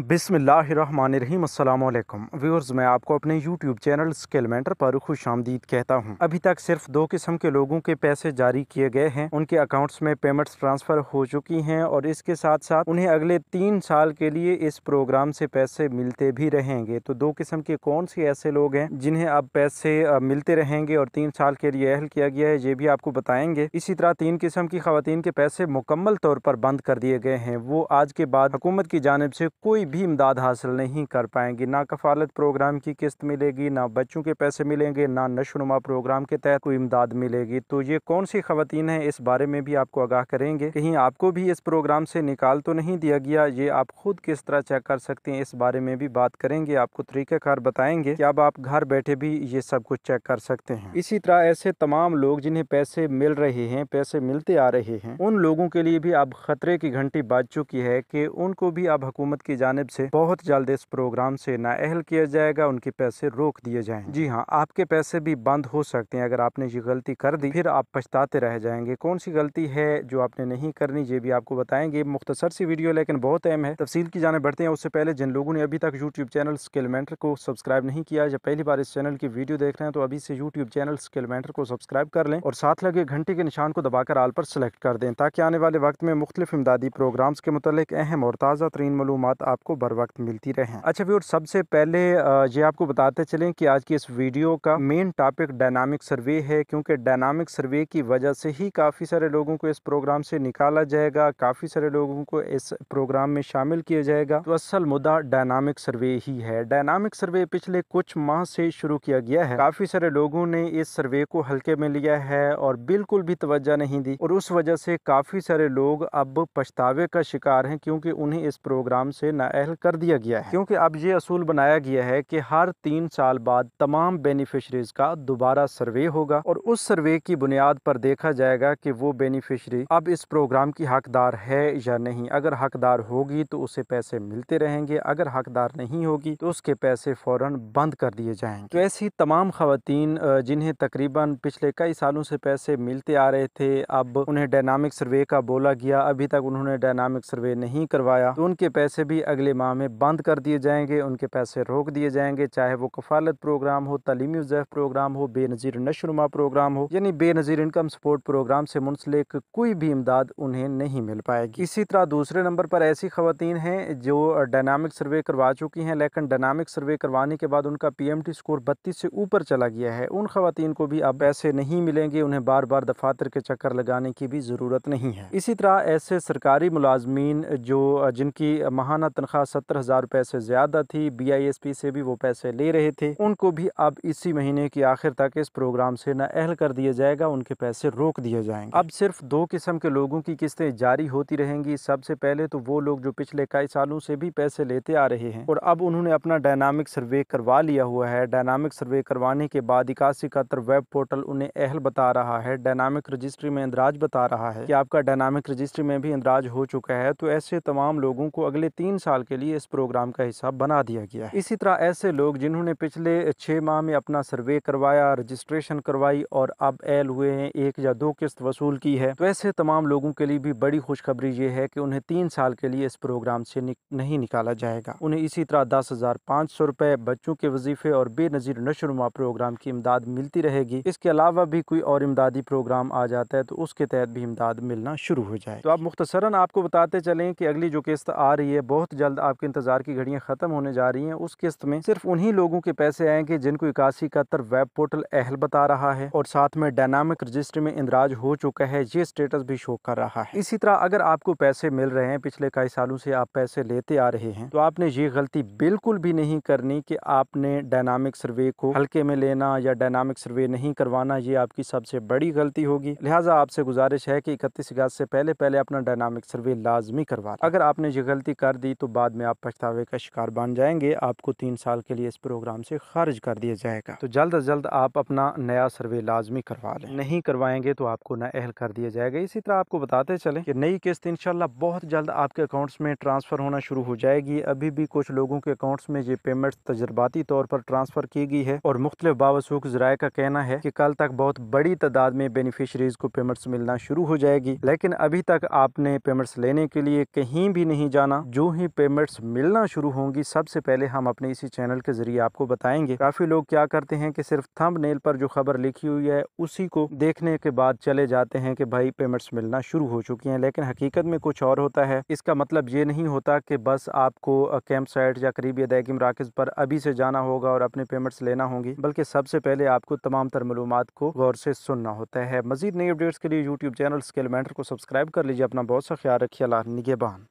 बिस्मिल्लाहिर्रहमानिर्रहीम। अस्सलाम वालेकुम व्यूअर्स, मैं आपको अपने यूट्यूब चैनल स्किल मेंटर पर खुशामदीद कहता हूं। अभी तक सिर्फ 2 किस्म के लोगों के पैसे जारी किए गए हैं, उनके अकाउंट्स में पेमेंट्स ट्रांसफ़र हो चुकी हैं और इसके साथ साथ उन्हें अगले 3 साल के लिए इस प्रोग्राम से पैसे मिलते भी रहेंगे। तो 2 किस्म के कौन से ऐसे लोग हैं जिन्हें अब पैसे मिलते रहेंगे और 3 साल के लिए अहल किया गया है, ये भी आपको बताएंगे। इसी तरह 3 किस्म की खवातीन के पैसे मुकम्मल तौर पर बंद कर दिए गए हैं। वो आज के बाद हुकूमत की जानिब से कोई भी इमदाद हासिल नहीं कर पाएंगी। ना कफालत प्रोग्राम की किस्त मिलेगी, ना बच्चों के पैसे मिलेंगे, ना नशोनुमा प्रोग्राम के तहत कोई इमदाद मिलेगी। तो ये कौन सी खवातीन है, इस बारे में भी आपको आगाह करेंगे। कहीं आपको भी इस प्रोग्राम से निकाल तो नहीं दिया गया, ये आप खुद किस तरह चेक कर सकते हैं, इस बारे में भी बात करेंगे। आपको तरीक़ाकार बताएंगे कि अब आप घर बैठे भी ये सब कुछ चेक कर सकते हैं। इसी तरह ऐसे तमाम लोग जिन्हें पैसे मिल रहे हैं, पैसे मिलते आ रहे हैं, उन लोगों के लिए भी अब खतरे की घंटी बज चुकी है कि उनको भी अब हुकूमत की जानिब से बहुत जल्द इस प्रोग्राम से नाअहल किया जाएगा, उनके पैसे रोक दिए जाएंगे। जी हाँ, आपके पैसे भी बंद हो सकते हैं अगर आपने ये गलती कर दी, फिर आप पछताते रह जाएंगे। कौन सी गलती है जो आपने नहीं करनी, ये भी आपको बताएंगे। मुख्तसर सी वीडियो लेकिन बहुत अहम है। तफसील की जाने बढ़ते हैं उससे पहले जिन लोगों ने अभी तक यूट्यूब चैनल स्किल मेंटर को सब्सक्राइब नहीं किया, या पहली बार इस चैनल की वीडियो देख रहे हैं, तो अभी से यूट्यूब चैनल स्किल मेंटर को सब्सक्राइब कर लें और साथ लगे घंटे के निशान को दबाकर आल पर सेलेक्ट कर दें, ताकि आने वाले वक्त में मुख्तलिफ इमदादी प्रोग्राम्स के मुतालिक अहम और ताज़ा तरीन मालूमात आपको बर वक्त मिलती रहे। अच्छा व्यूअर्स, सबसे पहले ये आपको बताते चलें कि आज की इस वीडियो का मेन टॉपिक डायनामिक सर्वे है, क्योंकि डायनामिक सर्वे की वजह से ही काफ़ी सारे लोगों को इस प्रोग्राम से निकाला जाएगा, काफ़ी सारे लोगों को इस प्रोग्राम में शामिल किया जाएगा। तो असल मुद्दा डायनामिक सर्वे ही है। डायनामिक सर्वे पिछले कुछ माह से शुरू किया गया है। काफ़ी सारे लोगों ने इस सर्वे को हल्के में लिया है और बिल्कुल भी तवज्जो नहीं दी, और उस वजह से काफ़ी सारे लोग अब पछतावे का शिकार हैं, क्योंकि उन्हें इस प्रोग्राम से नाअहल कर दिया गया है। क्योंकि अब ये असूल बनाया गया है कि हर 3 साल बाद तमाम बेनिफिशरीज का दोबारा सर्वे होगा और उस सर्वे की बुनियाद पर देखा जाएगा कि वो बेनिफिशरी अब इस प्रोग्राम की हकदार है या नहीं। अगर हकदार होगी तो उसे पैसे मिलते रहेंगे, अगर हकदार नहीं होगी तो उसके पैसे फौरन बंद कर दिए जाएंगे। तो ऐसी तमाम खवातीन जिन्हें तकरीबन पिछले कई सालों से पैसे मिलते आ रहे थे, अब उन्हें डायनामिक सर्वे का बोला गया, अभी तक उन्होंने डायनामिक सर्वे नहीं करवाया, तो उनके पैसे भी अगले माह में बंद कर दिए जाएंगे, उनके पैसे रोक दिए जाएंगे। चाहे वो कफालत प्रोग्राम हो, तालीमी वज़ीफ़ा प्रोग्राम हो, बेनज़ीर नशोनुमा प्रोग्राम हो, यानी बेनज़ीर इनकम सपोर्ट प्रोग्राम से मुंसलिक कोई भी इमदाद उन्हें नहीं मिल पाएगी। इसी तरह दूसरे नंबर पर ऐसी खवातीन हैं जो डायनामिक सर्वे करवा चुकी हैं, लेकिन डायनामिक सर्वे करवाने के बाद उनका PMT स्कोर 32 से ऊपर चला गया है। उन खवातीन को भी अब पैसे नहीं मिलेंगे, उन्हें बार बार दफातर के चक्कर लगाने की भी ज़रूरत नहीं है। इसी तरह ऐसे सरकारी मुलाजमीन जिनकी माहाना तनख्वाह 70,000 रुपये से ज़्यादा थी, BISP से भी वो पैसे ले रहे थे, उनको भी अब इसी महीने की आखिर तक इस प्रोग्राम से नाअहल कर दिया जाएगा, उनके पैसे रोक दिए जाएंगे। अब सिर्फ 2 किस्म के लोगों की किस्तें जारी होती रहेंगी। सबसे पहले तो वो लोग जो पिछले कई सालों से भी पैसे लेते आ रहे हैं और अब उन्होंने अपना डायनामिक सर्वे करवा लिया हुआ है। डायनामिक सर्वे करवाने के बाद 8171 वेब पोर्टल उन्हें अहल बता रहा है, डायनामिक रजिस्ट्री में इंदराज बता रहा है कि आपका डायनामिक रजिस्ट्री में भी इंदराज हो चुका है। तो ऐसे तमाम लोगों को अगले 3 साल के लिए इस प्रोग्राम का हिस्सा बना दिया गया है। इसी तरह ऐसे लोग जिन्होंने पिछले 6 माह में अपना सर्वे करवाया, रजिस्ट्रेशन करवाई और अब अहल हुए हैं, 1 या 2 किस्त वसूल की है, तो ऐसे तमाम लोगों के लिए भी बड़ी खुशखबरी ये है कि उन्हें 3 साल के लिए इस प्रोग्राम से नहीं निकाला जाएगा। उन्हें इसी तरह 10,500 रुपये बच्चों के वजीफे और बेनज़ीर नशोनुमा प्रोग्राम की इमदाद मिलती रहेगी। इसके अलावा भी कोई और इमदादी प्रोग्राम आ जाता है तो उसके तहत भी इमदाद मिलना शुरू हो जाए। तो अब मुख्तसरन आपको बताते चलें कि अगली जो किस्त आ रही है, बहुत जल्द आपके इंतजार की घड़ियां खत्म होने जा रही हैं। उस किस्त में सिर्फ उन्हीं लोगों के पैसे आएंगे जिनको 8171 वेब पोर्टल अहल बता रहा है और साथ में डायनामिक रजिस्ट्री में इंदराज हो चुका है, ये स्टेटस भी शो कर रहा है। इसी तरह अगर आपको पैसे मिल रहे हैं, पिछले कई सालों से आप पैसे लेते आ रहे हैं, तो आपने ये गलती बिल्कुल भी नहीं करनी कि आपने डायनामिक सर्वे को हल्के में लेना या डायनामिक सर्वे नहीं करवाना। ये आपकी सबसे बड़ी गलती होगी। लिहाजा आपसे गुजारिश है कि 31 अगस्त से पहले अपना डायनामिक सर्वे लाजमी करवा लें। अगर आपने ये गलती कर दी तो बाद में आप पछतावे का शिकार बन जाएंगे, आपको 3 साल के लिए इस प्रोग्राम से खारिज कर दिया जाएगा। तो जल्द अज जल्द आप अपना नया सर्वे लाजमी करवा लें, नहीं करवाएंगे तो आपको नाअहल कर दिया जाएगा। इसी तरह आपको बताते चलें कि नई किस्त इंशाल्लाह बहुत जल्द आपके अकाउंट्स में ट्रांसफ़र होना शुरू हो जाएगी। अभी भी कुछ लोगों के अकाउंट्स में ये पेमेंट तजर्बाती तौर पर ट्रांसफ़र की गई है और मुख्तलिफ बावसूख ज़राए का कहना है कि कल तक बहुत बड़ी तादाद में बेनिफिशरीज को पेमेंट्स मिलना शुरू हो जाएगी। लेकिन अभी तक आपने पेमेंट्स लेने के लिए कहीं भी नहीं जाना। जो ही पेमेंट्स मिलना शुरू होंगी सबसे पहले हम अपने इसी चैनल के जरिए आपको बताएंगे। काफ़ी लोग क्या करते हैं कि सिर्फ थंबनेल पर जो खबर लिखी हुई है उसी को देखने के बाद चले जाते हैं कि भाई पेमेंट्स मिलना शुरू हो चुकी हैं, लेकिन हकीकत में कुछ और होता है। इसका मतलब ये नहीं होता कि बस आपको कैंप साइट या करीबी अदायगी मराकज़ पर अभी से जाना होगा और अपने पेमेंट्स लेना होंगी, बल्कि सबसे पहले आपको तमाम तर मालूमात को गौर से सुनना होता है। मजीद नई अपडेट्स के लिए यूट्यूब चैनल स्किल मेंटर को सब्सक्राइब कर लीजिए। अपना बहुत सा ख्याल रखिए। अल्लाह निगहबान।